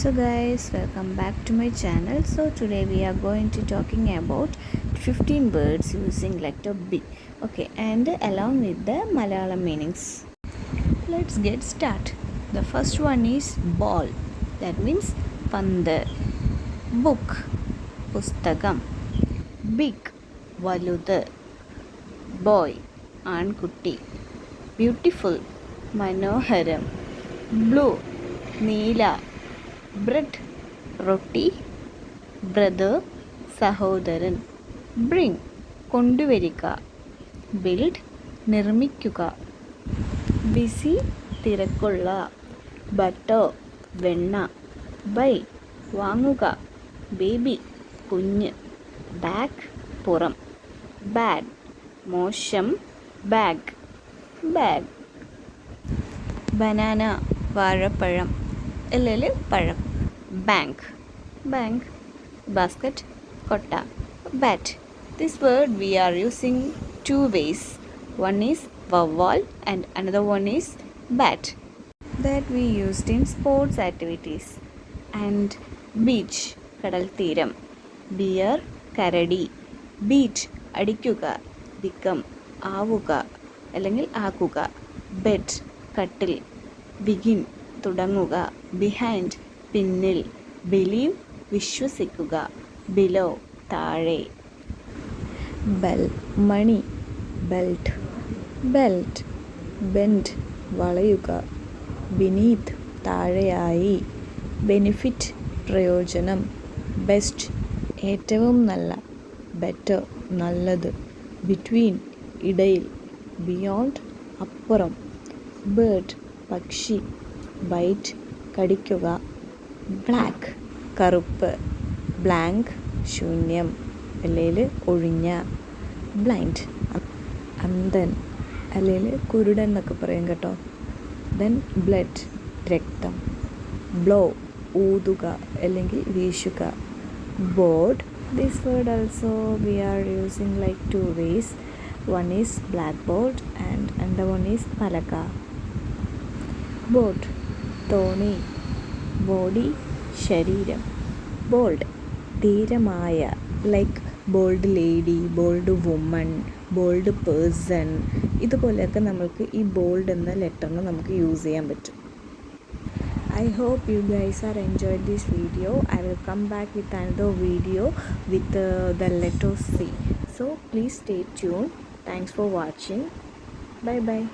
So guys, welcome back to my channel. So today we are going to talking about 15 words using letter B. Okay, and along with the Malayalam meanings. Let's get started. The first one is ball. That means പന്ത്. Book, പുസ്തകം. Big, വലുത്. Boy, ആൺകുട്ടി. Beautiful, മനോഹരം. Blue, നീല. Bread, റൊട്ടി. Brother, സഹോദരൻ. Bring, കൊണ്ടുവരിക. Build, നിർമ്മിക്കുക. BC, തിരക്കുള്ള. ബട്ടർ, വെണ്ണ. ബൈ, വാങ്ങുക. ബേബി, കുഞ്ഞ്. ബാക്ക്, പുറം. ബാഡ്, മോശം. Bag, bag. ബനാന, വാഴപ്പഴം. പഴം. Bank, bank. ബാസ്ക്കറ്റ്, കൊട്ട. Bat. This word we are using two ways. One is vowel and another one is bat that we used in sports activities. And beach, കടൽ തീരം. Beer, കരടി. Beat, അടിക്കുക. Become, ആവുക അല്ലെങ്കിൽ ആക്കുക. Bed, കട്ടിൽ. Begin, തുടങ്ങുക. Behind, പിന്നിൽ. Believe, വിശ്വസിക്കുക. Below, താഴെ. Bell, മണി. Belt, belt. Bend, വളയുക. Beneath, താഴെയായി. Benefit, പ്രയോജനം. Best, ഏറ്റവും നല്ല. Better, നല്ലത്. Between, ഇടയിൽ. Beyond, അപ്പുറം. Bird, പക്ഷി. Bite, കടിക്കുക. Black, കറുപ്പ്. Blank, ശൂന്യം അല്ലെങ്കിൽ ഒഴിഞ്ഞ. Blind, അന്ധൻ അല്ലെങ്കിൽ കുരുടൻ എന്നൊക്കെ പറയും കേട്ടോ. Then blood, രക്തം. Blow, ഊതുക അല്ലെങ്കിൽ വീശുക. Board, this word also we are using like two ways. One is blackboard and another one is palaka. Boat, തോണി. ബോഡി, ശരീരം. ബോൾഡ്, ധീരമായ like bold lady, bold woman, bold person. ഇതുപോലെയൊക്കെ നമുക്ക് ഈ bold എന്ന ലെറ്ററിന് നമുക്ക് യൂസ് ചെയ്യാൻ പറ്റും. I hope you guys are enjoyed this video. I will come back with another video with the letter C. So please stay tuned. Thanks for watching. Bye bye.